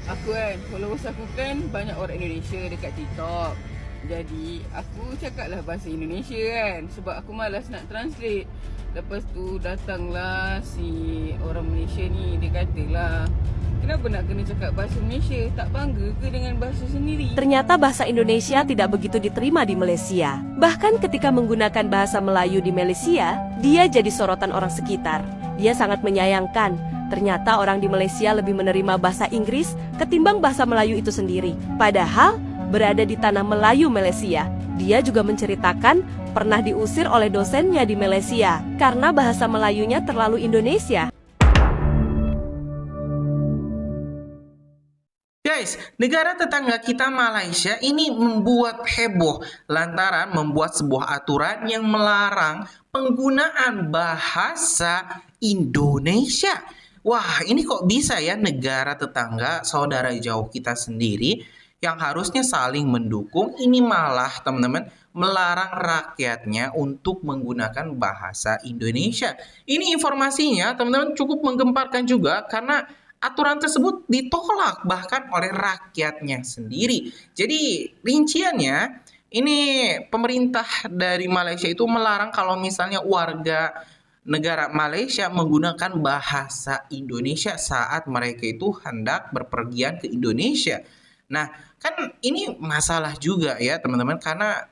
Aku kan, followers aku kan banyak orang Indonesia dekat TikTok. Jadi aku cakaplah bahasa Indonesia kan, sebab aku malas nak translate. Lepas tu datanglah si orang Malaysia ni, dia katalah, kenapa nak kena cakap bahasa Malaysia? Tak bangga ke dengan bahasa sendiri? Ternyata bahasa Indonesia tidak begitu diterima di Malaysia. Bahkan ketika menggunakan bahasa Melayu di Malaysia, dia jadi sorotan orang sekitar. Dia sangat menyayangkan, ternyata orang di Malaysia lebih menerima bahasa Inggris ketimbang bahasa Melayu itu sendiri. Padahal, berada di tanah Melayu Malaysia, dia juga menceritakan pernah diusir oleh dosennya di Malaysia karena bahasa Melayunya terlalu Indonesia. Guys, negara tetangga kita Malaysia ini membuat heboh lantaran membuat sebuah aturan yang melarang penggunaan bahasa Indonesia. Wah, ini kok bisa ya negara tetangga, saudara jauh kita sendiri yang harusnya saling mendukung, ini malah teman-teman melarang rakyatnya untuk menggunakan bahasa Indonesia. Ini informasinya teman-teman cukup menggemparkan juga karena aturan tersebut ditolak bahkan oleh rakyatnya sendiri. Jadi rinciannya ini pemerintah dari Malaysia itu melarang kalau misalnya warga negara Malaysia menggunakan bahasa Indonesia saat mereka itu hendak berpergian ke Indonesia. Nah, kan ini masalah juga ya teman-teman karena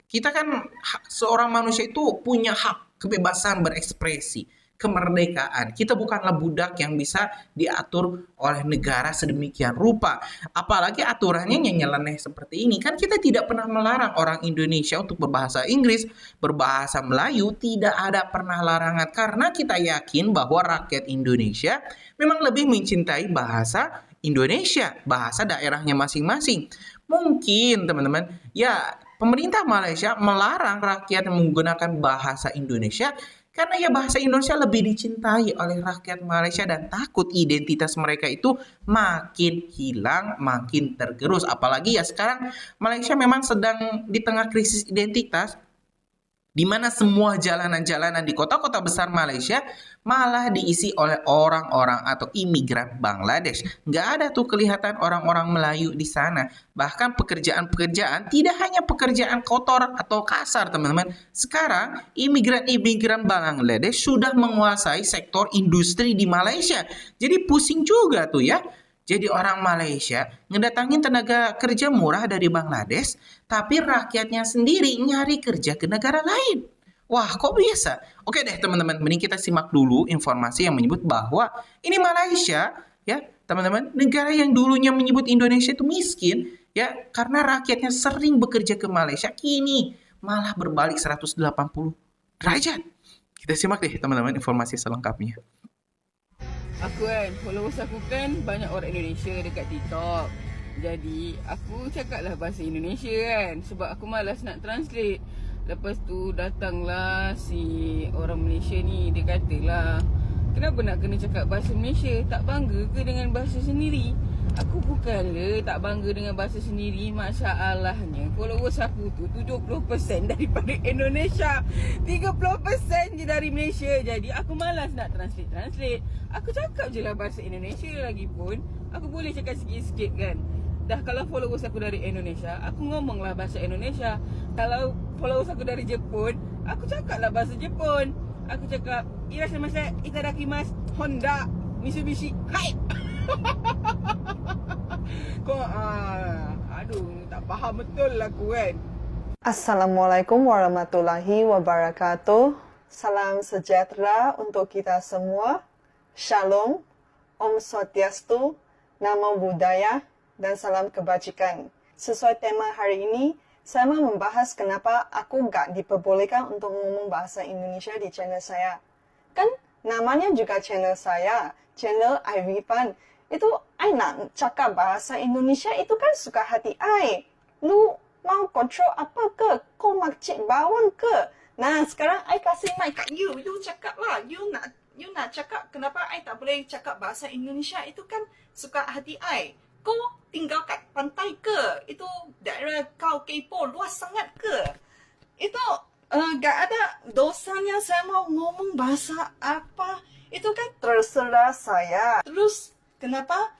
kita kan seorang manusia itu punya hak kebebasan berekspresi, kemerdekaan. Kita bukanlah budak yang bisa diatur oleh negara sedemikian rupa. Apalagi aturannya yang nyeleneh seperti ini. Kan kita tidak pernah melarang orang Indonesia untuk berbahasa Inggris, berbahasa Melayu, tidak ada pernah larangan karena kita yakin bahwa rakyat Indonesia memang lebih mencintai bahasa Indonesia, bahasa daerahnya masing-masing. Mungkin teman-teman, ya pemerintah Malaysia melarang rakyat menggunakan bahasa Indonesia karena ya bahasa Indonesia lebih dicintai oleh rakyat Malaysia dan takut identitas mereka itu makin hilang, makin tergerus. Apalagi ya sekarang Malaysia memang sedang di tengah krisis identitas di mana semua jalanan-jalanan di kota-kota besar Malaysia malah diisi oleh orang-orang atau imigran Bangladesh. Nggak ada tuh kelihatan orang-orang Melayu di sana. Bahkan pekerjaan-pekerjaan tidak hanya pekerjaan kotor atau kasar, teman-teman. Sekarang, imigran-imigran Bangladesh sudah menguasai sektor industri di Malaysia. Jadi pusing juga tuh ya. Jadi orang Malaysia ngedatangin tenaga kerja murah dari Bangladesh, tapi rakyatnya sendiri nyari kerja ke negara lain. Wah, kok bisa? Oke deh teman-teman, mending kita simak dulu informasi yang menyebut bahwa ini Malaysia, ya teman-teman, negara yang dulunya menyebut Indonesia itu miskin, ya karena rakyatnya sering bekerja ke Malaysia, kini malah berbalik 180 derajat. Kita simak deh teman-teman informasi selengkapnya. Aku kan, followers aku kan banyak orang Indonesia dekat TikTok. Jadi aku cakaplah bahasa Indonesia kan, sebab aku malas nak translate. Lepas tu datanglah si orang Malaysia ni, dia katalah, kenapa nak kena cakap bahasa Malaysia? Tak bangga ke dengan bahasa sendiri? Aku bukanlah tak bangga dengan bahasa sendiri. Masalahnya followers aku tu 70% daripada Indonesia, 30% je dari Malaysia. Jadi aku malas nak translate. Aku cakap je lah bahasa Indonesia. Lagipun aku boleh cakap sikit-sikit kan. Dah kalau followers aku dari Indonesia, aku ngomonglah bahasa Indonesia. Kalau followers aku dari Jepun, aku cakaplah bahasa Jepun. Aku cakap irashimasu, itadakimasu, Honda, Mitsubishi, hai. Kau aduh, tak faham betul lah aku kan. Assalamualaikum warahmatullahi wabarakatuh. Salam sejahtera untuk kita semua. Shalom, Om Swastiastu, Namo Buddhaya, dan salam kebajikan. Sesuai tema hari ini, saya mau membahas kenapa aku gak diperbolehkan untuk ngomong bahasa Indonesia di channel saya. Kan namanya juga channel saya, channel Irfan. Itu I nak cakap bahasa Indonesia itu kan suka hati I. Lu mau kontrol apa ke? Kau makcik bawang ke? Nah, sekarang I kasih mic kat you. You cakap lah. You nak cakap kenapa I tak boleh cakap bahasa Indonesia itu kan suka hati I. Kau tinggal kat pantai ke? Itu daerah kau kepo luas sangat ke? Itu gak ada dosanya saya mau ngomong bahasa apa. Itu kan terserah saya. Terus kenapa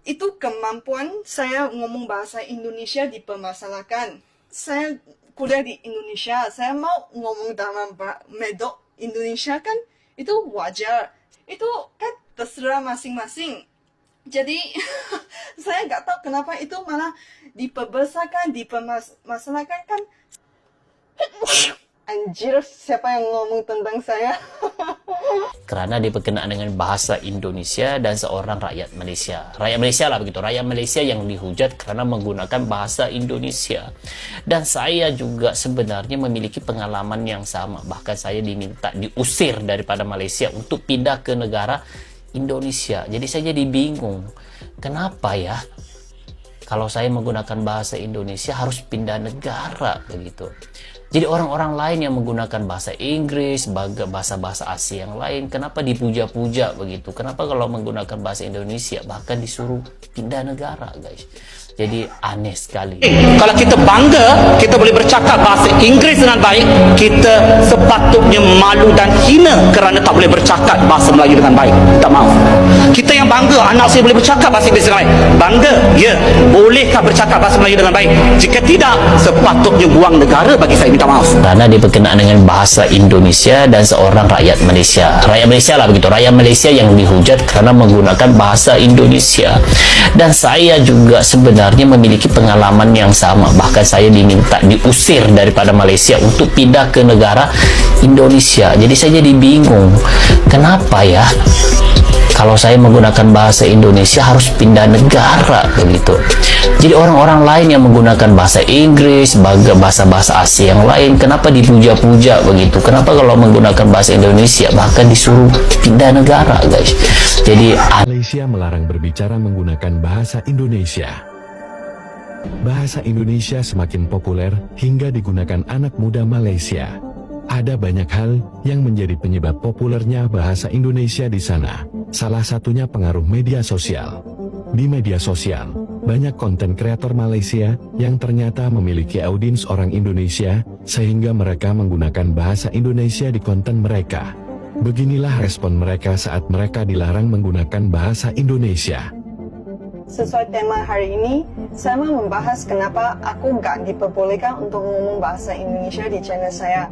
itu kemampuan saya ngomong bahasa Indonesia dipermasalahkan. Saya kuliah di Indonesia, saya mau ngomong dalam medok Indonesia kan itu wajar. Itu kan terserah masing-masing. Jadi saya nggak tahu kenapa itu malah diperbesarkan, dipermasalahkan kan. Anjir, siapa yang ngomong tentang saya? Karena dia berkenaan dengan bahasa Indonesia dan seorang rakyat Malaysia. Rakyat Malaysia lah begitu. Rakyat Malaysia yang dihujat karena menggunakan bahasa Indonesia. Dan saya juga sebenarnya memiliki pengalaman yang sama. Bahkan saya diminta diusir daripada Malaysia untuk pindah ke negara Indonesia. Jadi saya jadi bingung. Kenapa ya? Kalau saya menggunakan bahasa Indonesia harus pindah negara begitu. Jadi orang-orang lain yang menggunakan bahasa Inggris, bahasa-bahasa Asia yang lain, kenapa dipuja-puja begitu? Kenapa kalau menggunakan bahasa Indonesia bahkan disuruh pindah negara, guys? Jadi aneh sekali. Kalau kita bangga, kita boleh bercakap bahasa Inggris dengan baik, kita sepatutnya malu dan hina kerana tak boleh bercakap bahasa Melayu dengan baik. Tak maaf. Kita yang bangga, anak saya boleh bercakap bahasa Inggris dengan baik. Bangga, ya. Bolehkah bercakap bahasa Melayu dengan baik? Jika tidak, sepatutnya buang negara bagi saya, minta maaf. Karena dia berkenaan dengan bahasa Indonesia dan seorang rakyat Malaysia. Rakyat Malaysia lah begitu. Rakyat Malaysia yang dihujat karena menggunakan bahasa Indonesia. Dan saya juga sebenarnya memiliki pengalaman yang sama. Bahkan saya diminta diusir daripada Malaysia untuk pindah ke negara Indonesia. Jadi saya jadi bingung. Kenapa ya? Kalau saya menggunakan bahasa Indonesia harus pindah negara begitu. Jadi orang-orang lain yang menggunakan bahasa Inggris, bahasa-bahasa Asia yang lain, kenapa dipuja-puja begitu? Kenapa kalau menggunakan bahasa Indonesia bahkan disuruh pindah negara, guys? Jadi Malaysia melarang berbicara menggunakan bahasa Indonesia. Bahasa Indonesia semakin populer hingga digunakan anak muda Malaysia. Ada banyak hal yang menjadi penyebab populernya bahasa Indonesia di sana. Salah satunya pengaruh media sosial. Di media sosial, banyak konten kreator Malaysia yang ternyata memiliki audiens orang Indonesia, sehingga mereka menggunakan bahasa Indonesia di konten mereka. Beginilah respon mereka saat mereka dilarang menggunakan bahasa Indonesia. Sesuai tema hari ini, saya mau membahas kenapa aku gak diperbolehkan untuk ngomong bahasa Indonesia di channel saya.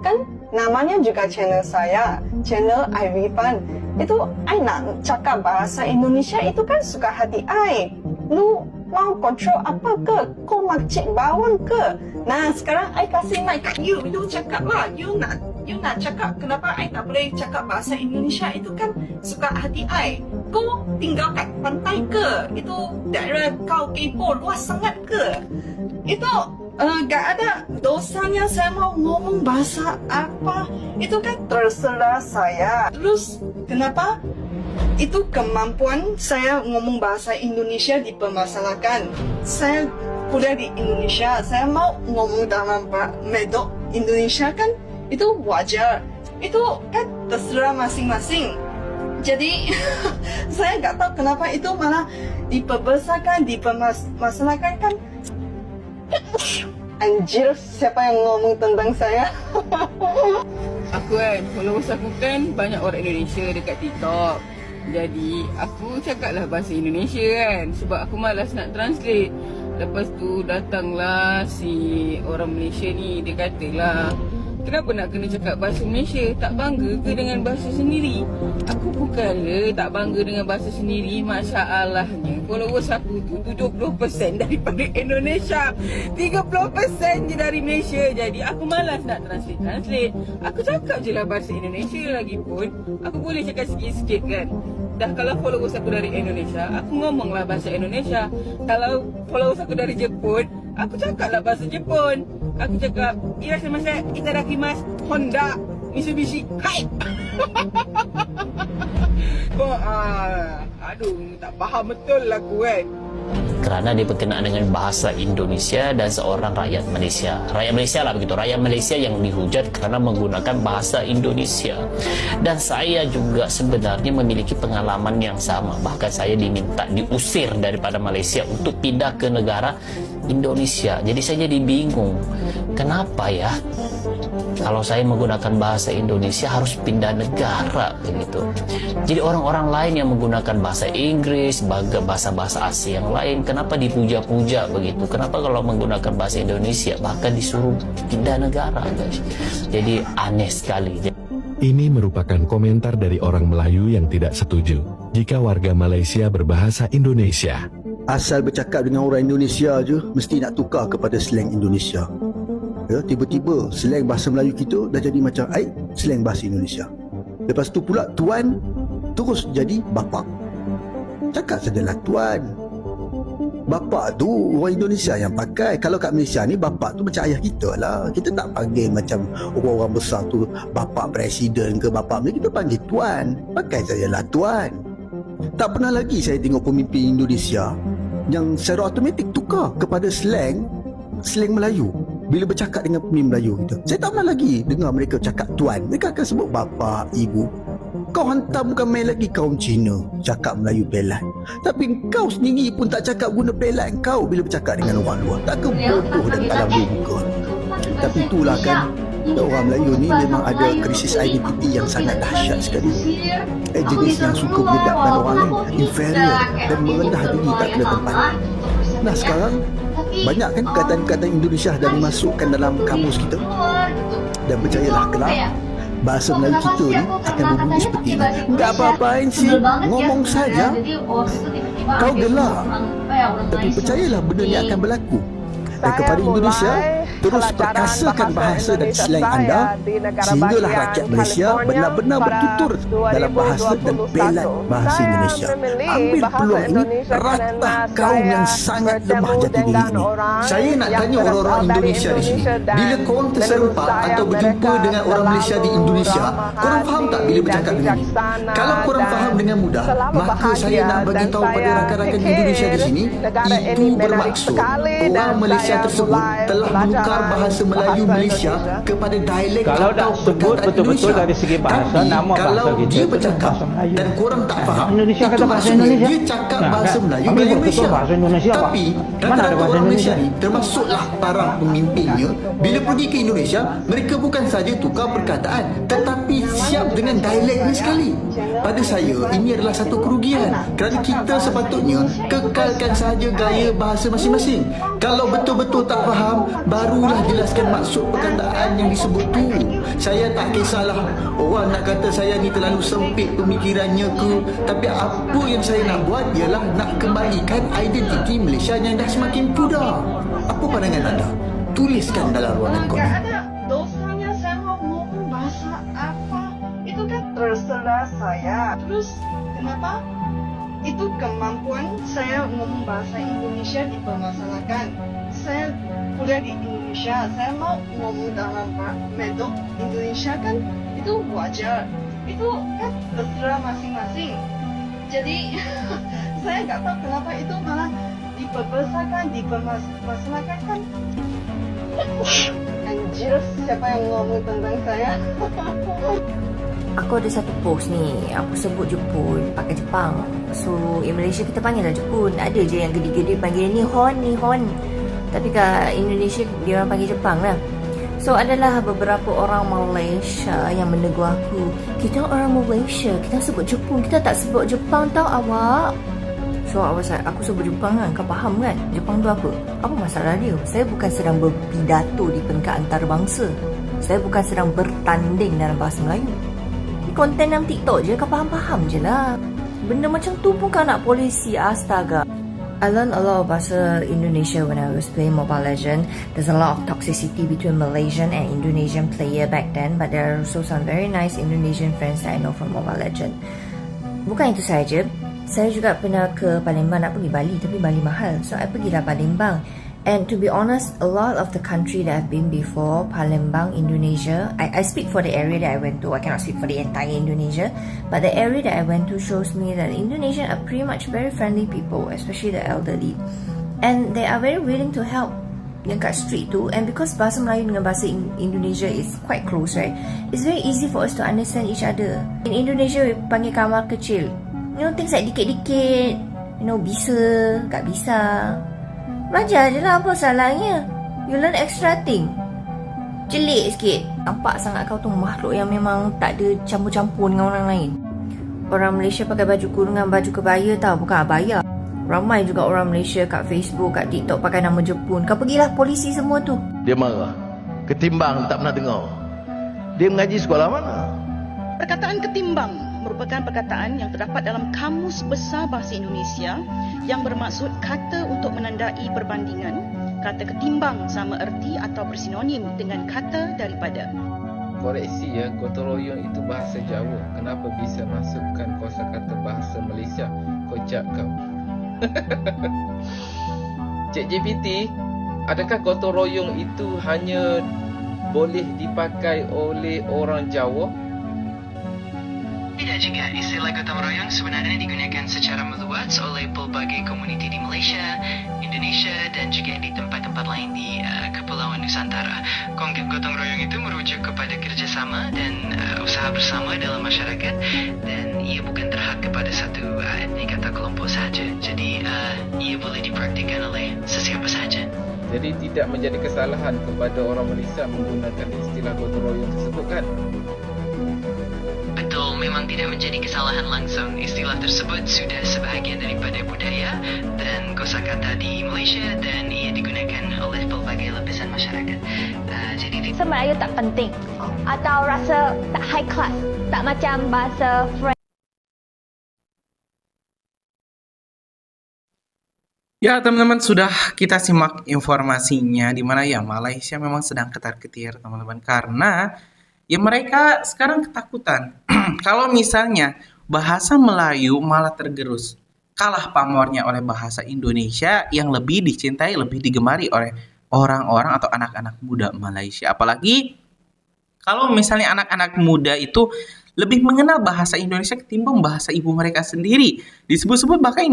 Kan namanya juga channel saya, channel Irifan. Itu I nak cakap bahasa Indonesia itu kan suka hati I. Lu mau kontrol apa ke? Kau makcik bawang ke? Nah sekarang I kasih mic kat you cakap lah. You nak cakap kenapa I tak boleh cakap bahasa Indonesia itu kan suka hati I. Kau tinggal kat pantai ke? Itu daerah kau kepo luas sangat ke? Itu gak ada dosanya saya mau ngomong bahasa apa. Itu kan terserah saya. Terus kenapa itu kemampuan saya ngomong bahasa Indonesia dipermasalahkan? Saya kuliah di Indonesia, saya mau ngomong dalam medok Indonesia kan itu wajar. Itu kan terserah masing-masing. Jadi saya nggak tahu kenapa itu malah diperbesarkan, dipermasalahkan kan. Anjir, siapa yang ngomong tentang saya? Aku kan, followers aku kan banyak orang Indonesia dekat TikTok. Jadi aku cakaplah bahasa Indonesia kan, sebab aku malas nak translate. Lepas tu datanglah si orang Malaysia ni, dia katalah, kenapa nak kena cakap bahasa Malaysia? Tak bangga ke dengan bahasa sendiri? Aku bukanlah tak bangga dengan bahasa sendiri. Masalahnya followers aku tu 70% daripada Indonesia, 30% je dari Malaysia. Jadi aku malas nak translate. Aku cakap je lah bahasa Indonesia. Lagipun aku boleh cakap sikit-sikit kan. Dah kalau followers aku dari Indonesia, aku ngomonglah bahasa Indonesia. Kalau followers aku dari Jepun, aku cakaplah bahasa Jepun. Aku cakap, irashimasu, itadakimasu, Honda, Mitsubishi, hai. Aduh, tak faham betul lah aku kan. karena dia berkenaan dengan bahasa Indonesia dan seorang rakyat Malaysia. Rakyat Malaysia lah begitu. Rakyat Malaysia yang dihujat karena menggunakan bahasa Indonesia. Dan saya juga sebenarnya memiliki pengalaman yang sama. Bahkan saya diminta diusir daripada Malaysia untuk pindah ke negara Indonesia. Jadi saya jadi bingung, kenapa ya kalau saya menggunakan bahasa Indonesia harus pindah negara begitu. Jadi orang-orang lain yang menggunakan bahasa Inggris, bahasa-bahasa asing yang lain, kenapa dipuja-puja begitu? Kenapa kalau menggunakan bahasa Indonesia bahkan disuruh pindah negara, guys? Jadi aneh sekali. Ini merupakan komentar dari orang Melayu yang tidak setuju jika warga Malaysia berbahasa Indonesia. Asal bercakap dengan orang Indonesia je mesti nak tukar kepada slang Indonesia. Ya, tiba-tiba slang bahasa Melayu kita dah jadi macam slang bahasa Indonesia. Lepas tu pula tuan terus jadi bapa. Cakap sajalah tuan. Bapa tu orang Indonesia yang pakai. Kalau kat Malaysia ni bapa tu macam ayah kita lah. Kita tak panggil macam orang-orang besar tu bapa presiden ke bapa ni, kita panggil tuan. Pakai sajalah tuan. Tak pernah lagi saya tengok pemimpin Indonesia yang secara automatik tukar kepada slang Melayu bila bercakap dengan pemimpin Melayu kita. Saya tak pernah lagi dengar mereka cakap tuan. Mereka akan sebut bapa, ibu. Kau hantar bukan main lagi kaum Cina cakap Melayu pelat. Tapi kau sendiri pun tak cakap guna pelat kau bila bercakap dengan orang luar. Tak ke bodoh dan tak lambu muka. Tapi itulah kan, orang Melayu ni memang ada krisis identiti yang sangat dahsyat sekali. Jenis yang suka menyedapkan orang lain, inferior dan merendah diri tak kena tempat. Nah sekarang banyak kan perkataan-perkataan Indonesia dah dimasukkan dalam kamus kita. Dan percayalah kelak bahasa Melayu kita ni akan berbunyi seperti ini. Enggak apa-apain sih, ngomong saja. Kau gelak. Tapi percayalah benda ni akan berlaku. Dan kepada Indonesia, terus perkasakan bahasa dan slang anda sehinggalah rakyat Malaysia benar-benar bertutur dalam bahasa dan pelat bahasa Indonesia. Ambil peluang ini, ratah kaum yang sangat lemah jati diri ini. Saya nak tanya orang-orang Indonesia di sini, bila korang terserempak atau berjumpa dengan orang Malaysia di Indonesia, korang faham tak bila bercakap dengan ini? Kalau korang faham dengan mudah, maka saya nak bagi tahu pada rakan-rakan Indonesia di sini, itu bermaksud orang Malaysia tersebut telah menukar bahasa Melayu Malaysia kepada dialek Kalau atau dah sebut perkataan betul-betul Indonesia. dari segi bahasa, Tapi nama bahasa kalau kita dia itu bercakap bahasa Melayu. dan korang tak faham, Indonesia itu kata bahasa maksudnya Indonesia. dia cakap Nah, bahasa dah. Melayu Ambil gaya betul Malaysia. bahasa Indonesia, Pak. Tapi Mana ada rata-rata bahasa orang Malaysia Indonesia? ni, termasuklah para pemimpinnya, bila pergi ke Indonesia, mereka bukan saja tukar perkataan tetapi siap dengan dialeknya sekali. Pada saya, ini adalah satu kerugian kerana kita sepatutnya kekalkan sahaja gaya bahasa masing-masing. Kalau betul-betul tak faham, barulah jelaskan maksud perkataan yang disebut tu. Saya tak kisahlah orang nak kata saya ni terlalu sempit pemikirannya ke, tapi apa yang saya nak buat ialah nak kembalikan identiti Malaysia yang dah semakin pudar. Apa pandangan anda? Tuliskan dalam ruangan komen. Nggak ada dosanya saya mau ngomong bahasa apa. Itu kan terserah saya. Terus kenapa? Itu kemampuan saya ngomong bahasa Indonesia dipermasalahkan. Saya kuliah di Indonesia, saya mau ngomong dalam medok Indonesia kan itu wajar. Itu kan terserah masing-masing. Jadi saya nggak tahu kenapa itu malah diperbesarkan, dipermasalahkan kan. Anjir, siapa yang ngomong tentang saya? Aku ada satu post ni, aku sebut Jepun pakai Jepang. So, Malaysia kita panggil lah Jepun. Ada je yang gede-gede panggil ni hon. Tapi kat Indonesia dia orang panggil Jepang lah. So, adalah beberapa orang Malaysia yang menegur aku. Kita orang Malaysia, kita sebut Jepun, kita tak sebut Jepang tau awak. So, aku sebut Jepang kan, kau faham kan? Jepang tu apa? Apa masalah dia? Saya bukan sedang berpidato di peringkat antarabangsa. Saya bukan sedang bertanding dalam bahasa Melayu. Konten dalam TikTok je, kau faham-faham je lah. Benda macam tu pun kau nak polisi, astaga. I learned a lot of bahasa Indonesia when I was playing Mobile Legends. There's a lot of toxicity between Malaysian and Indonesian player back then, but there are also some very nice Indonesian friends that I know from Mobile Legends. Bukan itu sahaja, saya juga pernah ke Palembang, nak pergi Bali, tapi Bali mahal. So, I pergilah Palembang. And to be honest, a lot of the country that I've been before, Palembang, Indonesia, I speak for the area that I went to. I cannot speak for the entire Indonesia. But the area that I went to shows me that Indonesians are pretty much very friendly people, especially the elderly. And they are very willing to help yang kat street tu. And because bahasa Melayu dengan bahasa Indonesia is quite close, right? It's very easy for us to understand each other. In Indonesia, we panggil kamar kecil. You know, things like dikit-dikit. You know, bisa, tak bisa. Belajar je lah, apa salahnya? You learn extra thing. Celik sikit. Nampak sangat kau tu makhluk yang memang tak ada campur-campur dengan orang lain. Orang Malaysia pakai baju kurung dengan baju kebaya tau, bukan abaya. Ramai juga orang Malaysia kat Facebook, kat TikTok pakai nama Jepun. Kau pergilah polisi semua tu. Dia marah. Ketimbang tak pernah dengar. Dia mengaji sekolah mana? Perkataan ketimbang merupakan perkataan yang terdapat dalam Kamus Besar Bahasa Indonesia yang bermaksud kata untuk menandai perbandingan. Kata ketimbang sama erti atau bersinonim dengan kata daripada. Koreksi ya, gotong royong itu bahasa Jawa. Kenapa bisa masukkan kosakata bahasa Malaysia? Kocak kau. Cik GPT, adakah gotong royong itu hanya boleh dipakai oleh orang Jawa? Tidak juga, istilah gotong royong sebenarnya digunakan secara meluas oleh pelbagai komuniti di Malaysia, Indonesia dan juga di tempat-tempat lain di Kepulauan Nusantara. Konsep gotong royong itu merujuk kepada kerjasama dan usaha bersama dalam masyarakat, dan ia bukan terhad kepada satu etnik atau kelompok sahaja. Jadi ia boleh dipraktikkan oleh sesiapa sahaja. Jadi tidak menjadi kesalahan kepada orang Malaysia menggunakan istilah gotong royong tersebut kan? Betul, memang tidak menjadi kesalahan langsung. Istilah tersebut sudah sebahagian daripada budaya dan kosakata di Malaysia dan ia digunakan oleh pelbagai lapisan masyarakat. Jadi bahasa Melayu tak penting atau rasa tak high class, tak macam bahasa French. Ya teman-teman, sudah kita simak informasinya di mana ya Malaysia memang sedang ketar-ketir teman-teman, karena ya mereka sekarang ketakutan kalau misalnya bahasa Melayu malah tergerus, kalah pamornya oleh bahasa Indonesia yang lebih dicintai, lebih digemari oleh orang-orang atau anak-anak muda Malaysia. Apalagi kalau misalnya anak-anak muda itu lebih mengenal bahasa Indonesia ketimbang bahasa ibu mereka sendiri. Disebut-sebut bahkan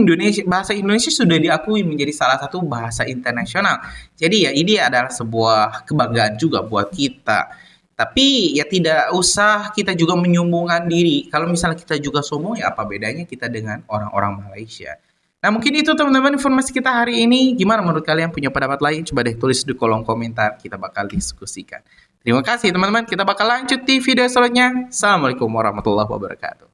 bahasa Indonesia sudah diakui menjadi salah satu bahasa internasional. Jadi ya ini adalah sebuah kebanggaan juga buat kita. Tapi ya tidak usah kita juga menyombongkan diri. Kalau misalnya kita juga sombong, ya apa bedanya kita dengan orang-orang Malaysia. Nah mungkin itu teman-teman informasi kita hari ini. Gimana menurut kalian, punya pendapat lain? Coba deh tulis di kolom komentar, kita bakal diskusikan. Terima kasih teman-teman, kita bakal lanjut di video selanjutnya. Assalamualaikum warahmatullahi wabarakatuh.